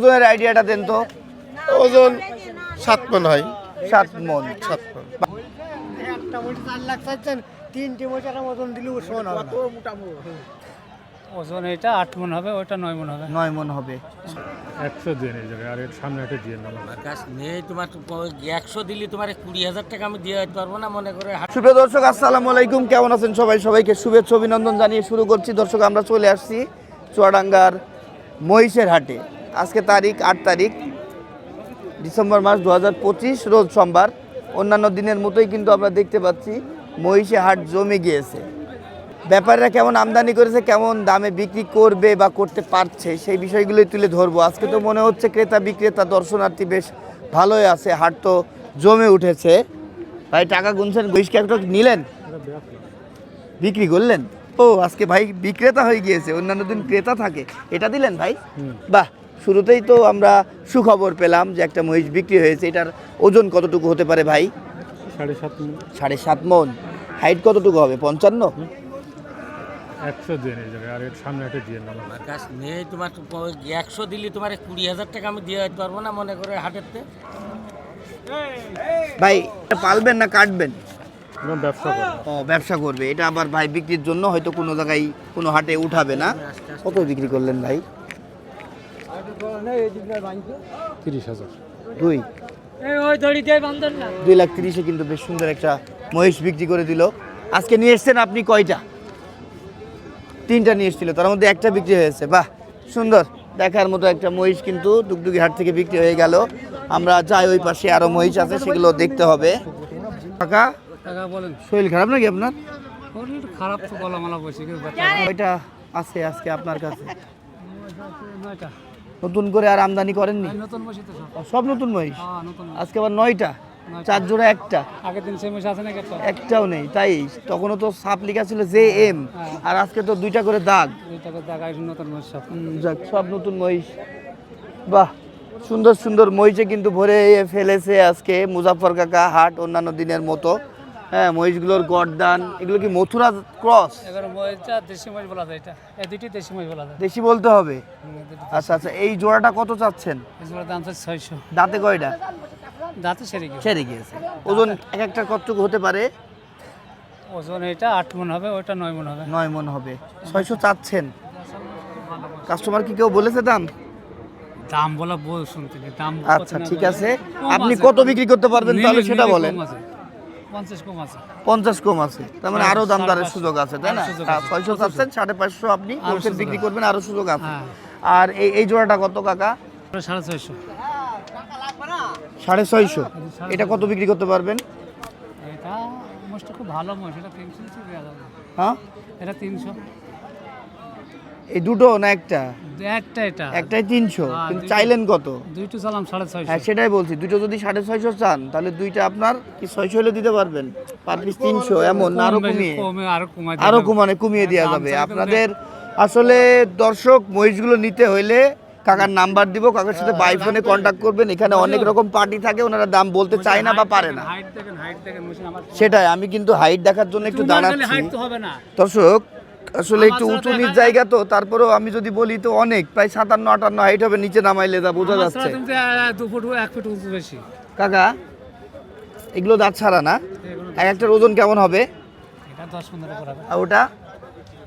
ওজনের আইডিয়াটা দেন তো। ওজন 7 মণ হয়। 7 মণ। 7 মণ। একটা মোটা 4 লাখ চাচ্ছেন, 3টে মোটার ওজন দিলেও শোন হবে না। ওজন এটা 8 মণ হবে, ওটা 9 মণ হবে। 9 মণ হবে। 100 দিয়ে নিয়ে যাবে, আর এর সামনে একটা দিয়ে নেবো। আমার কাছে নেই, তোমার 100 দিলে তোমার 20,000 টাকা আমি দিয়ে দিতে পারবো না, মনে করে সুপ্রিয় দর্শক আসসালামু আলাইকুম, কেমন আছেন সবাই? সবাইকে শুভেচ্ছা অভিনন্দন জানিয়ে শুরু করছি। দর্শক আমরা চলে আসছি চুয়াডাঙ্গার মহিষের হাটে। আজকে তারিখ 8 তারিখ ডিসেম্বর মাস 2025, রোজ সোমবার। অন্যান্য দিনের মতোই কিন্তু আমরা দেখতে পাচ্ছি মহিষে হাট জমে গিয়েছে। ব্যাপারীরা কেমন আমদানি করেছে, কেমন দামে বিক্রি করবে বা করতে পারছে, সেই বিষয়গুলোই তুলে ধরবো। আজকে তো মনে হচ্ছে ক্রেতা বিক্রেতা দর্শনার্থী বেশ ভালোই আছে, হাট তো জমে উঠেছে। ভাই টাকা গুনছেন, মহিষকে একটা নিলেন, বিক্রি করলেন? ও আজকে ভাই বিক্রেতা হয়ে গিয়েছে, অন্যান্য দিন ক্রেতা থাকে। এটা দিলেন ভাই? বাহ, শুরুতেই তো আমরা সুখবর পেলাম যে একটা মহিষ বিক্রি হয়েছে। এটার ওজন কতটুকু হতে পারে ভাই? 7.5 মণ। 7.5 মণ। হাইট কতটুকু হবে? 55? 100 দিয়ে নিয়ে যাবে, আর এর সামনে একটা দিয়ে নেবো। আমার কাছে নেই, তোমার 100 দিলে তোমার 20,000 টাকা আমি দিয়ে দিতে পারবো না, মনে করে হাটেরতে। ভাই এটা পালবেন না কাটবেন? ব্যবসা করবো। ও ব্যবসা করবে। এটা আবার ভাই বিক্রির জন্য হয়তো কোনো জায়গায় কোনো হাটে উঠাবে না। কত বিক্রি করলেন ভাই? 30,000। 2,30,000 কিন্তু বেশ সুন্দর একটা মহিষ বিক্রি করে দিল। আজকে নিয়ে এসছেন আপনি কয়টা? 3টা নিয়ে এসেছিল, তার মধ্যে একটা বিক্রি হয়েছে। বাহ, সুন্দর দেখার মতো একটা মহিষ কিন্তু দুগদুগি হাট থেকে বিক্রি হয়ে গেল। আমরা যাই, ওই পাশে আরো মহিষ আছে, সেগুলো দেখতে হবে। কাকা টাকা বলেন, শরীর খারাপ নাকি আপনার? শরীর খারাপ তো বলা মালা বসে কি ওইটা আছে আজকে আপনার কাছে? 9টা নতুন করে আর আমদানি করেননি? নতুন বসে তো সব। সব নতুন মহিষ? হ্যাঁ, নতুন। আজকে আবার 9টা, 4 জোড়া একটা, আগের দিন সেম আছে নাকি একটা? একটাও নেই। তাই তখনও তো সাপ লেখা ছিল JM, আর আজকে তো 2টা করে দাগ। দুইটাকে জায়গায় নতুন বসে সব। যাক, সব নতুন মহিষ। বাহ, সুন্দর সুন্দর মহিষে কিন্তু ভরে ফেলেছে আজকে মুজাফফর কাকা হাট অন্যান্য দিনের মতো। হ্যাঁ, মহিষগুলোর গড়দান, এগুলো কি মথুরা ক্রস? এবার মহিষটা দেশি মহিষ বলা যায়, এটা এই দুইটি দেশি মহিষ বলা যায়। দেশি বলতে হবে। আচ্ছা আচ্ছা, এই জোড়াটা কত চাচ্ছেন? এগুলোর দাম হচ্ছে 600। দাঁতে কয়টা? দাঁতে সেরে গেছে। ছেড়ে গিয়েছে। ওজন এক একটা কতটুকু হতে পারে? ওজন এটা 8 মণ হবে, ওটা 9 মণ হবে। 9 মণ হবে। 600 চাচ্ছেন। কাস্টমার কি কেউ বলেছে দাম? দাম বলা বল শুনতে নেই, দাম আচ্ছা ঠিক আছে, আপনি কত বিক্রি করতে পারবেন তাহলে সেটা বলেন। 50 কম আছে। 50 কম আছে, তার মানে আরো দাম দরের সুযোগ আছে, তাই না? আরো সুযোগ আছে। 600 চাচ্ছেন, 550 আপনি হোলসেল বিক্রি করবেন, আরো সুযোগ আছে। হ্যাঁ। আর এই জোড়াটা কত কাকা? 650। 650। এটা কত বিক্রি করতে পারবেন? এটা মোস্টটা খুব ভালো মহিষ, এটা 300 নিচে দেওয়া যাবে। হ্যাঁ, এটা 300। এই দুটো না একটা? একটা এটা একটাই 300, হ্যাঁ, কিন্তু দুইটা। চাইলেন কত? দুইটো চালাম 650। হ্যাঁ সেটাই বলছি, দুটো যদি 650 চান তাহলে দুইটা আপনার কি 600 হলে দিতে পারবেন? পার পিস 300 এমন না, আরো কমিয়ে? কমে আরো কমাই আরো কমিয়ে দেওয়া দাম যাবে চাইতে আপনাদের। আসলে দর্শক মহিষগুলো নিতে হইলে কাকার নাম্বার দিব, কাকার সাথে বাই ফোনে কন্ট্যাক্ট করবেন। এখানে অনেক রকম পার্টি থাকে, ওনারা দাম বলতে চায় না বা পারে না। হাইট দেখেন মহিষ আমার। সেটাই, আমি কিন্তু হাইট দেখার জন্য একটু দাঁড়াচ্ছি। হাইট তো হবে না। দর্শক আসলে একটু উঁচু নিচ জায়গা তো, তারপরেও আমি যদি বলি তো অনেক, প্রায় 57-58 হাইট হবে, নিচে নামাইলে যা বোঝা যাচ্ছে। 2 ফুট 1 ফুট উঁচু বেশি। কাকা এগুলো দাঁত ছাড়া না? এক একটার ওজন কেমন হবে? এটা 10-15 করে হবে। আর ওটা?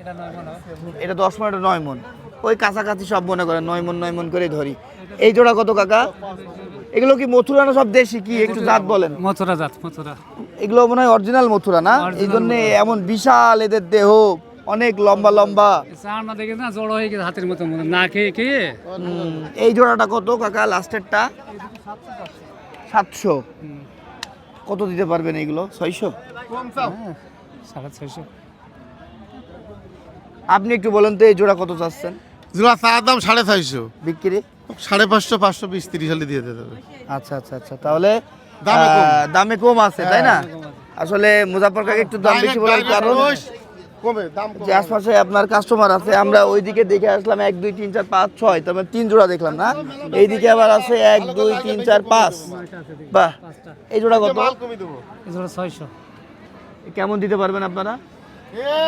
এটা 9 মণ হবে। এটা 10 মণ, এটা 9 মণ, ওই কাছাকাছি সব মনে করেন 9 মণ করে ধরি। এই জোড়া কত কাকা? এগুলো কি মথুরা না সব দেশি? কি একটু জাত বলেন। মথুরা জাত, মথুরা। এগুলো মনে হয় অরিজিনাল মথুরা না? এই জন্য এমন বিশাল এদের দেহ, অনেক লম্বা লম্বা। চার না দেখে না জড়ো হয়ে গেছে হাতের মতো, না খেয়ে খেয়ে। এই জোড়াটা কত কাকা লাস্টেরটা? 700। কত দিতে পারবেন এইগুলো? 600? 650। আপনি একটু বলেন তো এই জোড়া কত চাচ্ছেন? জোড়া চার দাম 450। বিক্রি 550, 520-30 হলে দিয়ে দিতে হবে। আচ্ছা আচ্ছা আচ্ছা, তাহলে দামে কম। দামে কম আছে, তাই না? আসলে মুজাফফর কাকা একটু দাম বেশি বলার কারণ কমে দাম যে আশপাশে আপনার কাস্টমার আছে। আমরা ওইদিকে দেখে আসলাম 1 2 3 4 5 6, তার মানে 3 জোড়া দেখলাম না? এইদিকে আবার আছে 1 2 3 4 5। বাহ, এই জোড়া কত? মাল কমে দেবো। এই জোড়া 600। কেমন দিতে পারবেন আপনারা?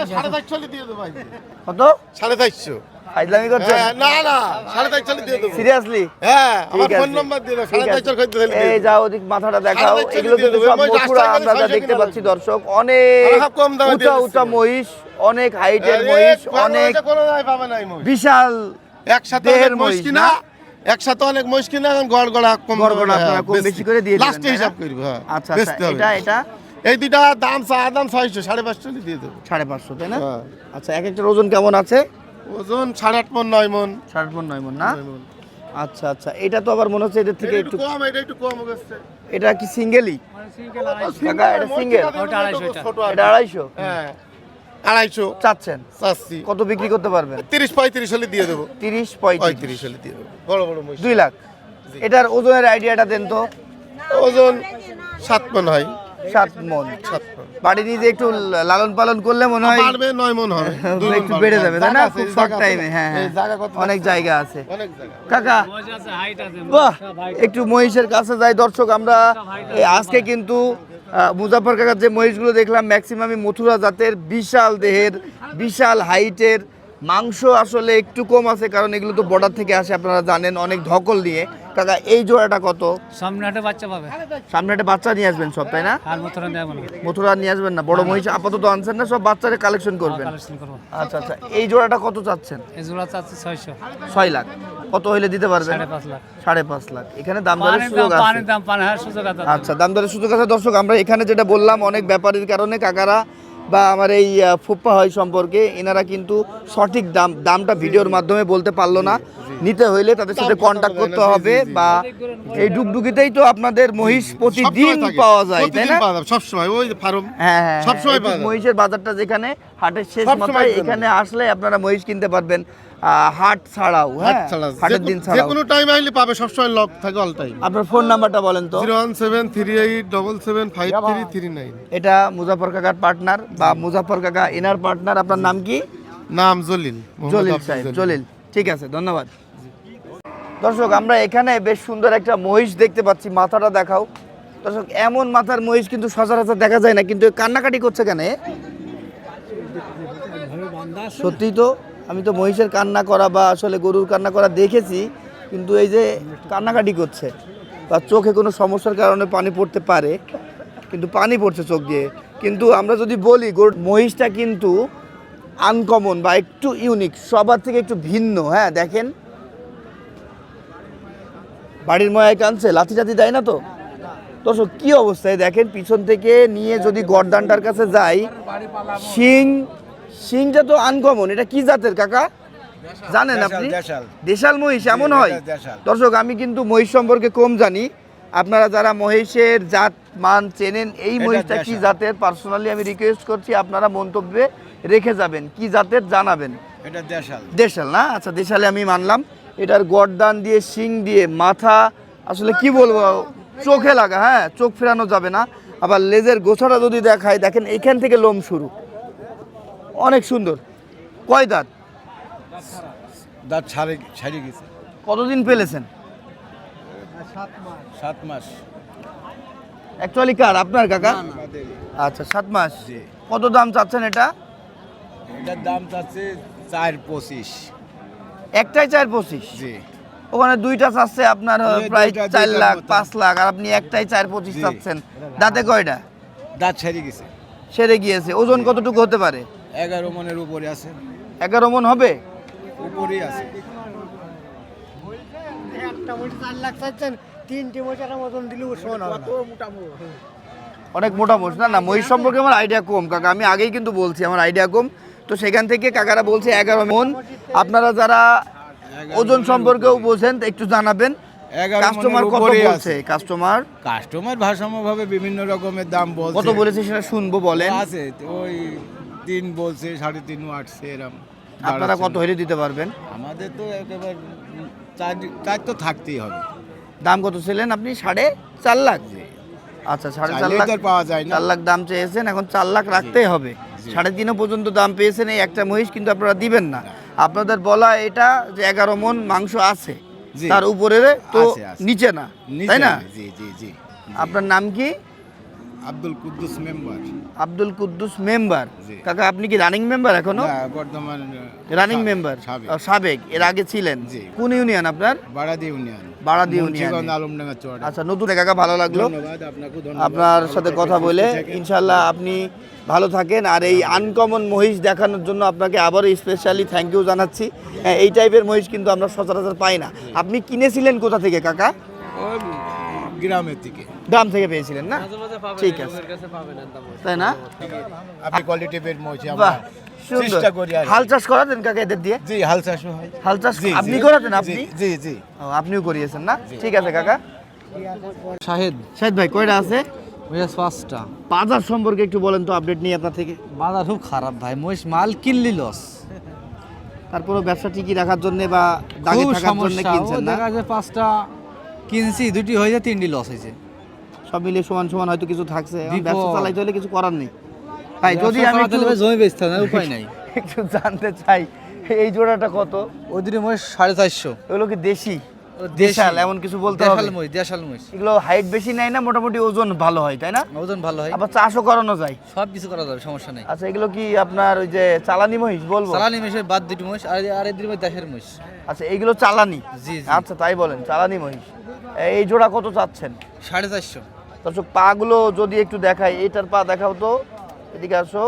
450 দিয়ে দেবো ভাই। কত? 450। ফাইজলামি করছেন? হ্যাঁ, না না 4.5 হলে দিয়ে দেবো। সিরিয়াসলি? হ্যাঁ, আমার ঠিক ফোন আছে, নাম্বার দিয়ে দাও, ঠিক 4.5 আছে। খরিদ দিলে এই যাও ওদিক মাথাটা দেখাও। 4.5 এগুলো কিন্তু দিয়ে সব দেবো। ওই মথুরা রাস্তায় আমরা যা 600 দেখতে কিনে পাচ্ছি লাগবে। দর্শক, অনেক আর কম দামে উঁচা দিয়ে উঁচা দিচ্ছি। মহিষ, অনেক হাইটের আরে, মহিষ, বাংলাদেশে অনেক কোনো নাই পাবে নাই মহিষ। বিশাল একসাথে দেহের অনেক মহিষ মহিষ কিনা, না? একসাথে অনেক মহিষ কিনা, এখন গড়গড়া কম গড়গড়া দামে, আপনারা হ্যাঁ, কম বেশি করে দিয়ে দিবেন, লাস্টে তাই না? হিসাব করবো, হ্যাঁ। আচ্ছা বেচতে আচ্ছা, হবে। এটা এটা এই দুইটা দাম 650, 550 দিয়ে দেবো। 550, তাই না? হ্যাঁ। আচ্ছা, এক একটার ওজন কেমন আছে? ওজন 8.5 মণ, 9 মণ। 60 মণ 9 মণ না? 9 মণ। আচ্ছা আচ্ছা, এটা তো আবার মনে হচ্ছে এদের থেকে এটা একটু, একটু কম, এটা একটু কম গেছে। এটা কি সিঙ্গেলই? কাকা, এটা সিঙ্গেল? ওটা 250 এটা। ছোট এটা 250 হ্যাঁ, 250 চাচ্ছেন? চাচ্ছি। কত বিক্রি করতে পারবেন? 30-35 হলে দিয়ে দেবো। 30-35, 35 হলে দিয়ে দেবো। বড় বড় মহিষ। 2 লাখ। এটার ওজনের আইডিয়াটা দেন তো। ওজন 7 মণ হয়। 7 মণ। 7 মণ। বাড়ি নিজে একটু লালন পালন করলে মনে হয় বাড়বে, 9 মণ হবে। 2 মণ একটু বাড়বে। বেড়ে যাবে, তাই না? জায়গা আছে, খুব এই শর্ট জায়গা টাইমে। আছে। হ্যাঁ এই হ্যাঁ, জায়গা কত অনেক আছে? জায়গা আছে। অনেক জায়গা। কাকা, মহিষ আছে, হাইট আছে, বাহ, সব height একটু মহিষের কাছে যাই দর্শক। আমরা এই আজকে কিন্তু মুজাফর কাকার যে মহিষগুলো দেখলাম ম্যাক্সিমামই মথুরা জাতের, বিশাল দেহের, বিশাল হাইটের। মাংস আসলে একটু কম আছে, কারণ এগুলো তো বর্ডার থেকে আসে, আপনারা জানেন, অনেক ধকল নিয়ে। কাকা, এই জোড়াটা কত? সামনে হাটে বাচ্চা পাবে সামনে একটা বাচ্চা নিয়ে আসবেন সব, তাই না? আর মতরা নেব না, মথুরা নিয়ে আসবেন না? বড় মহিষ আপাতত আনছেন না, সব বাচ্চারে কালেকশন করবেন? কালেকশন করবো। আচ্ছা আচ্ছা, এই জোড়াটা কত চাচ্ছেন? এই জোড়া চাচ্ছে 600, 6 লাখ। কত হইলে দিতে পারবেন? 5.5 লাখ। 5.5 লাখ। এখানে দাম দরের পানির সুযোগ দাম, আছে? পানির দাম, পানি হ্যাঁ সুযোগ আছে। আচ্ছা, দাম দরের সুযোগ আছে দর্শক। আমরা এখানে যেটা বললাম, অনেক ব্যাপারীর কারণে কাকারা বা আমার এই ফুপ্পা হয় সম্পর্কে, এনারা কিন্তু সঠিক দামটা ভিডিওর মাধ্যমে বলতে পারলো না। নিতে হইলে তাদের সাথে কন্ট্যাক্ট করতে হবে, বা এই ডুগডুগিতেই তো আপনাদের মহিষ প্রতিদিন সবসময় থাকে। পাওয়া যায়, তাই প্রতিদিন না? পাওয়া যাবে, সবসময় ওই ফার্ম। হ্যাঁ হ্যাঁ, সবসময় এই পাওয়া যাবে। মহিষের বাজারটা যেখানে হাটের শেষ সবসময় মাথায়, পাওয়া এখানে আসলে আপনারা মহিষ কিনতে পারবেন, হাট ছাড়াও, হাট হ্যাঁ, ছাড়া হাটের দিন যে ছাড়াও। কোনো টাইম আইলে পাবে, সবসময় লক থাকে, অল টাইম। আপনার ফোন নাম্বারটা বলেন তো। 01738775339। এটা মুজাফর কাকার পার্টনার, বা মুজাফর কাকা এনার পার্টনার। আপনার নাম কি? নাম জলিল, মোহাম্মদ জলিল আব্দুল সাহেব, জলিল। জলিল। ঠিক আছে, ধন্যবাদ। দর্শক, আমরা এখানে বেশ সুন্দর একটা মহিষ দেখতে পাচ্ছি। মাথাটা দেখাও দর্শক। এমন মাথার মহিষ কিন্তু সচরাচর দেখা যায় না, কিন্তু কান্নাকাটি করছে কেন? সত্যি তো, আমি তো মহিষের কান্না করা বা আসলে গরুর কান্না করা দেখেছি, কিন্তু এই যে কান্নাকাটি করছে, বা চোখে কোনো সমস্যার কারণে পানি পড়তে পারে, কিন্তু পানি পড়ছে চোখ দিয়ে। কিন্তু আমরা যদি বলি মহিষটা কিন্তু আনকমন বা একটু ইউনিক, সবার থেকে একটু ভিন্ন। হ্যাঁ, দেখেন বাড়ির ময়ায় কানছে, লাথি টাথি দেয় না তো দর্শক? কি অবস্থায় দেখেন, পিছন থেকে নিয়ে যদি গর্দানটার কাছে যাই, শিংটা তো আনকমন। এটা কি জাতের কাকা জানেন আপনি? দেশাল মহিষ এমন হয় দর্শক? আমি কিন্তু মহিষ সম্পর্কে কম জানি। আপনারা যারা মহিষের জাত মান চেনেন, এই মহিষটা কি জাতের, পার্সোনালি আমি রিকোয়েস্ট করছি আপনারা মন্তব্যে রেখে যাবেন, কি জাতের জানাবেন। এটা দেশাল। দেশাল না? আচ্ছা, দেশালে আমি মানলাম। এটার গর্দান দিয়ে, শিং দিয়ে, মাথা আসলে কি বলবো, চোখে লাগা। হ্যাঁ, চোখ ফেরানো যাবে না। আবার লেজের গোছাটা যদি দেখায়, দেখেন এখান থেকে লোম শুরু, অনেক সুন্দর। কয় দাঁত? দাঁত ছাড়িয়ে গেছে। কতদিন পেলেছেন? 7 মাস। অ্যাকচুয়ালি কার? আপনার কাকা? আচ্ছা, 7 মাস। কত দাম চাচ্ছেন এটা? এটার দাম চাচ্ছে 4.25। একটাই 4.25? জি। ওখানে দুইটা চাচ্ছে আপনার প্রায় দুইটা, 4 দুইটার লাখ মতো। 5 লাখ, আর আপনি একটাই 4.25 জি। চাচ্ছেন। দাঁতে কয়টা? দাঁত ছাড়িয়ে গেছে। সেরে গিয়েছে। ওজন কতটুকু হতে পারে? 11 মণের উপরে আছে। 11 মণ হবে? উপরেই আছে। একটা মহিষ 4 লাখ চাইছেন, 3টে মহিষের মতন দিলেও শোন হবে না। অনেক মোটা মোষ না? না, মহিষ সম্পর্কে আমার আইডিয়া কম কাকা, আমি আগেই কিন্তু বলছি আমার আইডিয়া কম। তো সেখান থেকে কাকারা বলছে 11 মণ। আপনারা যারা ওজন সম্পর্কেও বোঝেন তো একটু জানাবেন। 11 কাস্টমার মণের কত উপরেই বলছে? আছে। কাস্টমার ভারসাম্যভাবে বিভিন্ন রকমের দাম বলছে। কত বলেছে সেটা শুনবো, বলেন। আছে ওই 3 বলছে, 3.5 আসছে এরকম। আপনারা কত হলে দিতে পারবেন? আমাদের তো একেবারে 4 তো থাকতেই হবে। দাম কত ছিলেন আপনি? 4.5 লাখ? আচ্ছা, 4.5 চাইলেই লাখ। তো আর পাওয়া যায় না। 4 লাখ দাম চেয়েছেন, এখন 4 লাখ রাখতেই হবে। 3.5 পর্যন্ত দাম পেয়েছেন এই একটা মহিষ, কিন্তু আপনারা দিবেন না। আপনাদের বলা এটা যে 11 মণ মাংস আছে, জি। তার উপরে তো আছে, আছে। নিচে না, নিচে তাই না? জি জি জি। আপনার নাম কি? আব্দুল কুদ্দুস মেম্বার। আব্দুল কুদ্দুস মেম্বার। জি। কাকা আপনি কি রানিং মেম্বার এখনো? বর্তমান রানিং মেম্বার, সাবেক। সাবেক, এর আগে ছিলেন। জি। কোন ইউনিয়ন আপনার? Baradi union, Baradi union. মুন্সিগঞ্জ আলমডাঙ্গা চুয়াডাঙ্গা। আচ্ছা, নতুন কাকা, ভালো লাগলো ধন্যবাদ আপনাকে, ধন্যবাদ আপনার ভালো সাথে থাকেন, কথা সুস্থ বলে। থাকেন। ইনশাল্লাহ আপনি ভালো থাকেন। আর এই আনকমন মহিষ দেখানোর জন্য আপনাকে আবারও স্পেশালি থ্যাংক ইউ জানাচ্ছি। হ্যাঁ, এই টাইপের মহিষ কিন্তু আমরা সচরাচর পাই না। আপনি কিনেছিলেন কোথা থেকে কাকা? ওই গ্রামের দিকে। গ্রাম থেকে পেয়েছিলেন না? ঠিক আছে, তাই না? আপনি কোয়ালিটি বের মহিষ আমরা বাহ, সুন্দর। চেষ্টা করি আর কি। হাল চাষ করাতেন কাকা এদের দিয়ে? জি, হাল চাষ হয়। হাল চাষ জি, আপনি জি। করাতেন? আপনি? জি জি। ও, আপনিও করিয়েছেন না? ঠিক আছে কাকা। শাহেদ শাহিদ ভাই, কয়টা আছে? মহিষ 5টা। বাজার সম্পর্কে একটু বলেন তো, আপডেট নিয়ে আপনার থেকে। বাজার খুব খারাপ ভাই, মহিষ মাল কিনলি লস, তারপরে ব্যবসা ঠিকই রাখার জন্য বা দাগে খুব থাকার জন্য সমস্যা। কিনছেন ও না? দেখা যায় 5টা কিনছি, 2টি হয়েছে, 3টি লস হয়েছে। সব মিলিয়ে সমান সমান হয়তো কিছু থাকছে। এখন বিপদ। ব্যবসা চালাইতে হলে কিছু করার নেই ভাই। যদি আমি ব্যবসা চালাতে হলে জমি বেচতে হবে, উপায় নাই। একটু জানতে চাই, এই জোড়াটা কত? ওই 2টি মহিষ 450। এগুলো কি দেশি? দেশাল দেশাল এমন কিছু বলতে হবে? দেশাল মহিষ, দেশাল মহিষ। এগুলো হাইট বেশি নেয় না, মোটামুটি ওজন ভালো হয়, তাই না? ওজন ভালো হয়, আবার চাষও করানো যায়। সব কিছু করা যাবে, সমস্যা নেই। আচ্ছা, এগুলো কি আপনার ওই যে চালানি মহিষ বলবো? চালানি মহিষের বাদ 2টি মহিষ, আর এদের মধ্যে দেশের মহিষ। আচ্ছা, এইগুলো চালানি? জি, জি। আচ্ছা, তাই বলেন, চালানি মহিষ। এই জোড়া কত চাচ্ছেন? 450। দর্শক, পাগুলো যদি একটু দেখাই, এটার পা দেখাও তো, এদিকে আসো।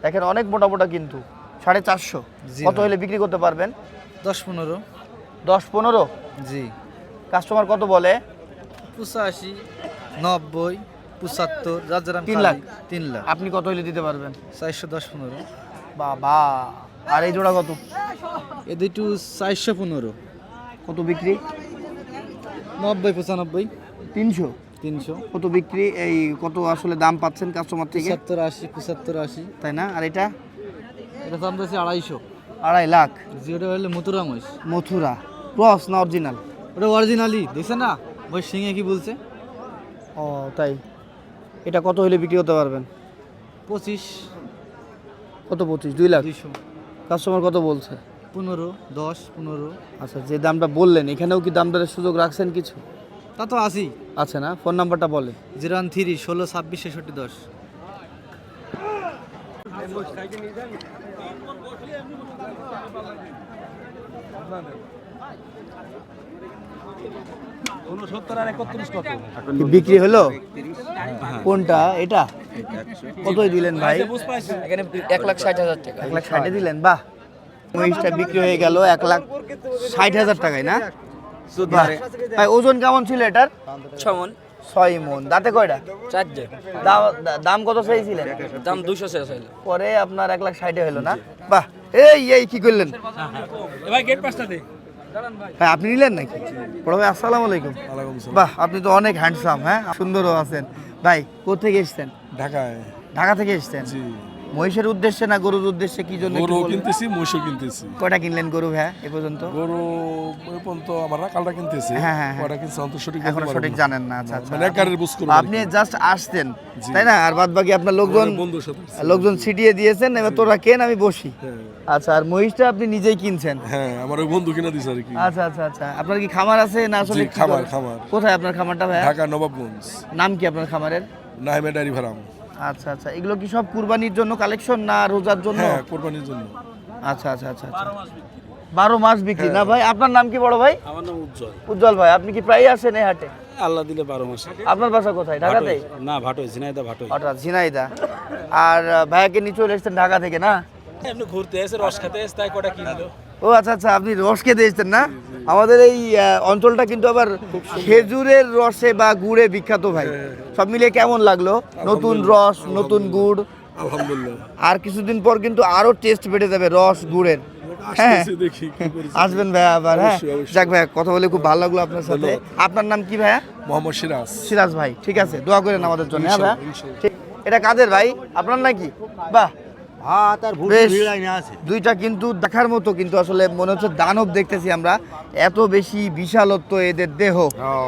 দেখেন অনেক মোটা মোটা কিন্তু। 450। জি কত ভাই। হলে বিক্রি করতে পারবেন? 10-15। 10-15? জি। কাস্টমার কত বলে? 85, 90, 75, যার যার 3 লাখ? 3 লাখ। আপনি কত হলে দিতে পারবেন? 410-15। বাবা, আর এই জোড়া কত? এ 2টো 415। কত বিক্রি? 90-95, 300? 300, কত বিক্রি? এই কত আসলে দাম পাচ্ছেন কাস্টমার থেকে? 70-80, 75-80। তাই না? আর এটা? এটা দাম দিয়েছি 250। 2.5 লাখ? জিওটা হলে মথুরা মহিষ। মথুরা ক্রস না অরিজিনাল? ওটা অরিজিনালি, দেখছেন না ওই সিংহে কি বলছে? ও তাই। এটা কত হলে বিক্রি করতে পারবেন? 25, কত? 25? 2 লাখ? 200, কাস্টমার কত বলছে? 15, 10, 15। আচ্ছা, যে দামটা বললেন এখানেও কি দাম দরের সুযোগ রাখছেন কিছু? তা তো আসি। আছে না? ফোন নাম্বারটা বলে। 013 16 26 66 10। কি বিক্রি হলো? কোনটা? এটা কতই দিলেন ভাই? 1,60,000 টাকা। 1,60,000 দিলেন? বাহ, মহিষটা বিক্রি হয়ে গেল 1,60,000 টাকায় না? বাহ। ভাই, ওজন কেমন ছিল এটার? 6 মণ। 6 মণ। দাঁতে কয়টা? 4 যে। দাম কত চাইছিলেন? দাম 200 শেষ হইলো। পরে আপনার 1,60,000 হলো না? বাহ, এই কি করলেন ভাই গেট পাঁচটা দে। ভাই? আপনি নিলেন নাকি? বড় ভাই, আসসালামু আলাইকুম। বাহ, আপনি তো অনেক হ্যান্ডসাম, হ্যাঁ, সুন্দরও আছেন। ভাই, কোথেকে এসেছেন? ঢাকায়। ঢাকা থেকে এসেছেন? জি। মহিষের উদ্দেশ্যে না গরুর উদ্দেশ্যে? কি জন্য একটু গরু বলবেন? কিনতেছি, মহিষও কিনতেছি। কয়টা কিনলেন গরু ভাই এ পর্যন্ত? গরু ওই পর্যন্ত আমার রাকালটা কিনতেছি। হ্যাঁ, হ্যাঁ, হ্যাঁ। কয়টা কিনছি অন্ত সঠিক বলতে এখনো পারবো সঠিক না। জানেন না? আচ্ছা আচ্ছা। মানে এক গাড়ির বুঝ করবো আপনি আর কি। জাস্ট আসতেন, জি। তাই না? আর বাদ বাকি আপনার লোকজন, আমার বন্ধুর সাথে আসছি। লোকজন ছিটিয়ে দিয়েছেন, এবার তোরা কেন, আমি বসি। হ্যাঁ। আচ্ছা, আর মহিষটা আপনি নিজেই কিনছেন? হ্যাঁ, আমার ওই বন্ধু কিনে দিছে আর কি। আচ্ছা আচ্ছা আচ্ছা। আপনার কি খামার আছে না আসলে জি, কি খামার, করেন? খামার। কোথায় আপনার খামারটা ভাই? ঢাকা নবাবগঞ্জ। নাম কি আপনার খামারের? নাইমে ডায়েরি ফার্ম। আচ্ছা আচ্ছা। এগুলো কি সব কুরবানির জন্য কালেকশন না রোজার জন্য? হ্যাঁ, কোরবানির জন্য। আচ্ছা আচ্ছা আচ্ছা। 12 মাস বিক্রি না ভাই? আপনার নাম কি বড় ভাই? আমার নাম উজ্জ্বল। উজ্জ্বল ভাই, আপনি কি প্রায় আসেন এই হাটে? আল্লাহ দিলে 12 মাস। আপনার বাসা কোথায়? ঢাকাতে? না, ভাটোই, ঝিনাইদহ ভাটোই। হঠাৎ ঝিনাইদা। আর ভাইয়াকে নিয়ে চলে এসেছেন ঢাকা থেকে না? এমনি ঘুরতে এসে রস খেতে এসে তাই কটা কিনলো। ও আচ্ছা আচ্ছা, আপনি রস খেতে এসেছেন না? আমাদের এই অঞ্চলটা কিন্তু আবার খেজুরের রসে বা গুড়ে বিখ্যাত ভাই। সব মিলিয়ে কেমন লাগলো? নতুন রস, নতুন গুড়। আলহামদুলিল্লাহ। আর কিছুদিন পর কিন্তু আরো টেস্ট বেড়ে যাবে রস গুড়ের। হ্যাঁ, আসতেছি, দেখি কি করেছে। আসবেন ভাইয়া আবার। হ্যাঁ, অবশ্যই, অবশ্যই। যাক ভাইয়া, কথা বলে খুব ভালো লাগলো আপনার সাথে। আপনার নাম কি ভাইয়া? মোহাম্মদ সিরাজ। সিরাজ ভাই, ঠিক আছে, দোয়া করেন আমাদের জন্য। হ্যাঁ ভাইয়া, ইনশাআল্লাহ। ঠিক। এটা কাদের ভাই? আপনার নাকি? বাহ, হাত আর বেশ। লাইনে আছে। দুইটা কিন্তু দেখার মতো, কিন্তু আসলে মনে হচ্ছে দানব দেখতেছি আমরা, এত বেশি বিশালত্ব এদের দেহ।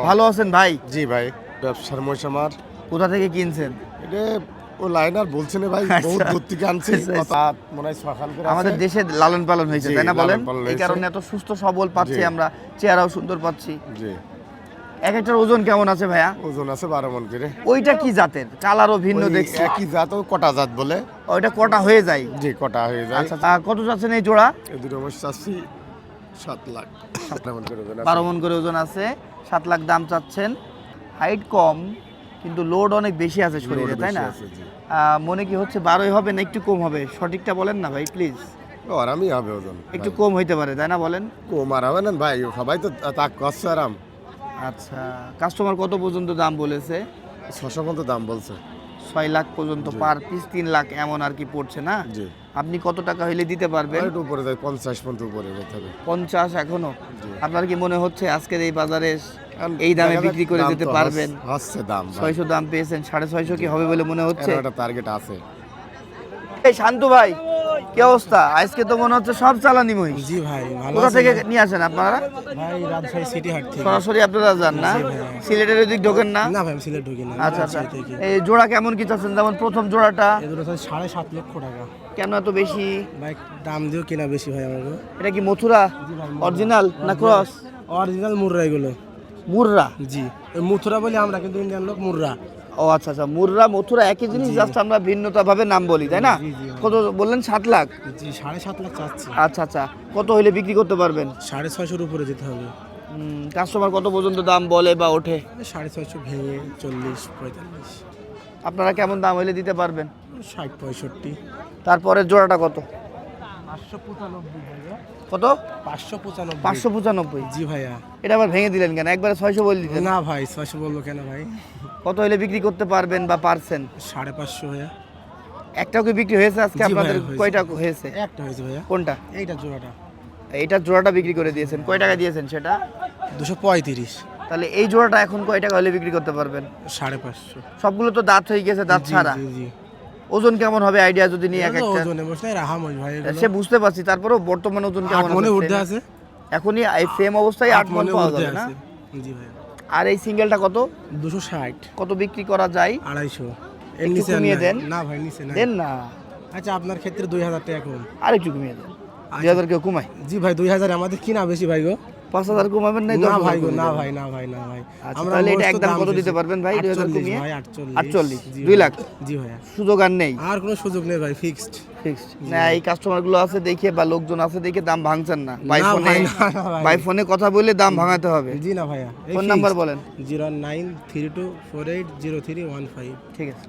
ভালো আছেন ভাই? জি ভাই, ব্যবসার মহিষ আমার। কোথা থেকে কিনছেন? এটা ও লাইনার বলছেন ভাই, বহুত আচ্ছা। দূর থেকে আনছি। আচ্ছা। মনে হয় সকাল করে আমাদের আছে। দেশে লালন পালন হয়েছে, জি, তাই না বলেন? লালন পালন এই হয়েছে। কারণে এত সুস্থ সবল পাচ্ছি জি। আমরা, চেহারাও সুন্দর পাচ্ছি। জি। এক একটার ওজন কেমন আছে ভাইয়া? ওজন আছে 12 মন করে। ওইটা কি জাতের? কালারও ভিন্ন ওই দেখছি। একই জাত, ও কটা জাত বলে। ওইটা কটা হয়ে যায়? জি, কটা হয়ে যায়। আচ্ছা, কত যাচ্ছেন এই জোড়া? এই দুটো মহিষ চাচ্ছি 7 লাখ। 7 মন করে ওজন আছে। 12 মন করে ওজন আছে, 7 লাখ দাম চাচ্ছেন। হাইট কম কিন্তু লোড অনেক বেশি আছে শরীরে, লোড তাই না? বেশি আছে, জি। মনে কি হচ্ছে 12ই হবে না একটু কম হবে? সঠিকটা বলেন না ভাই প্লিজ। ও আরামই হবে ওজন। একটু কম হইতে পারে, তাই না? বলেন। কম আর হবে না ভাই, সবাই তো তাক করছে আরাম। আচ্ছা, কাস্টমার কত পর্যন্ত দাম বলেছে? 600 পর্যন্ত দাম বলছে। 6 লাখ পর্যন্ত পার পিস, 3 লাখ এমন আর কি পড়ছে না? জি। আপনি কত টাকা হইলে দিতে পারবেন? আর একটু উপরে যায়, 50 পর্যন্ত উপরে যেতে হবে। 50 এখনো? জি। আপনার কি মনে হচ্ছে আজকের এই বাজারে এই দামে বিক্রি করে দাম দিতে তো পারবেন? হচ্ছে দাম ভাই। 600 দাম পেয়েছেন, 650 কি হবে বলে মনে হচ্ছে? এর একটা টার্গেট আছে। এই শান্তু ভাই, কি অবস্থা? আজকে তো মনে হচ্ছে সব চালানি মহিষ। জি ভাই, ভালো কোথা আছেন? থেকে নিয়ে আসেন আপনারা? ভাই রাজশাহী সিটি হাট থেকে। সরাসরি আপনারা যান না? সিলেটের ওদিক ঢোকেন না? না ভাই, আমি সিলেট ঢুকি না। আচ্ছা আচ্ছা। এই জোড়া কেমন কি চাচ্ছেন? যেমন প্রথম জোড়াটা এগুলো তো 7.5 লক্ষ টাকা। কেন এত বেশি? ভাই দাম দিয়েও কেনা বেশি ভাই আমাকে। এটা কি মথুরা অরিজিনাল না ক্রস? অরিজিনাল মুর্রা এগুলো। মুর্রা? জি, ওই মথুরা বলি আমরা, কিন্তু ইন্ডিয়ান লোক মুর্রা। ও আচ্ছা আচ্ছা, মুর্রা মথুরা একই জিনিস, জাস্ট আমরা ভিন্নতা ভাবে নাম বলি, তাই না? কত বললেন? 7 লাখ? জি, 7.5 লাখ চাচ্ছি। আচ্ছা আচ্ছা, কত হইলে বিক্রি করতে পারবেন? 650 উপরে যেতে হবে। কাস্টমার কত পর্যন্ত দাম বলে বা ওঠে? 650 ভেঙে 40 45 আপনারা কেমন দাম হইলে দিতে পারবেন? 60 65। তারপরে জোড়াটা কত? 595 কত? 595। 595? জি ভাইয়া। এটা আবার ভেঙে দিলেন কেন? একবারে 600 বলে দিতেন। না ভাই, 600 বললো কেন ভাই? কত হইলে বিক্রি করতে পারবেন বা পারছেন? 550 ভাইয়া। একটাও কি বিক্রি হয়েছে আজকে? জি ভাইয়া, আপনাদের হয়েছে। কয়টা হয়েছে? একটা হয়েছে ভাইয়া। কোনটা? এইটা জোড়াটা এইটার জোড়াটা বিক্রি করে দিয়েছেন। কয় টাকা দিয়েছেন সেটা? 235। তাহলে এই জোড়াটা এখন কয় টাকা হলে বিক্রি করতে পারবেন? 550। সবগুলো তো দাঁত হয়ে গেছে, দাঁত জি, ছাড়া। জি, জি। ওজন কেমন হবে আইডিয়া যদি নিয়ে এক এগুলো একটা? ওজনে বসে রাহামজ ভাই, এগুলো সে বুঝতে পারছি, তারপরেও বর্তমান ওজন 8 কেমন মনে আছে? ঊর্ধ্বে আছে। এখনই এই সেম অবস্থায় 8 মন মনে পাওয়া ঊর্ধ্বে যাবে না? আছে। জি ভাই। আর এই সিঙ্গেলটা কত? 260। কত বিক্রি করা যায়? 250। এর একটু নিচে আর কমিয়ে নাই। দেন। না ভাই, নিচে নাই। দেন না, আচ্ছা, আপনার ক্ষেত্রে 2000 টাকা কম। আর একটু কমিয়ে দেন। 2000 কেউ কমায়? জি ভাই, 2000 আমাদের কিনা বেশি ভাই গো। 5000 কমাবেন নাই? না 10,000 ভাই গো, কমিয়ে না দেন। ভাই, না ভাই, না ভাই। আচ্ছা, তাহলে এটা মস্ত একদম দাম কত দিতে বেশি। পারবেন ভাই? 2000 48 কমিয়ে? ভাই, 48। 48? জি 2 ভাই। লাখ? জি ভাইয়া। সুযোগ আর নেই? আর কোনো সুযোগ নেই ভাই, ফিক্সড। ফিক্সড না? এই কাস্টমার গুলো আছে দেখে বা লোকজন আছে দেখে দাম ভাঙছেন না? বাই না ফোনে, ভাই, না, না ভাই। বাই ফোনে কথা বলে দাম ভাঙাতে হবে। জি না ভাইয়া। ফোন নাম্বার বলেন। 0932480315। ঠিক আছে।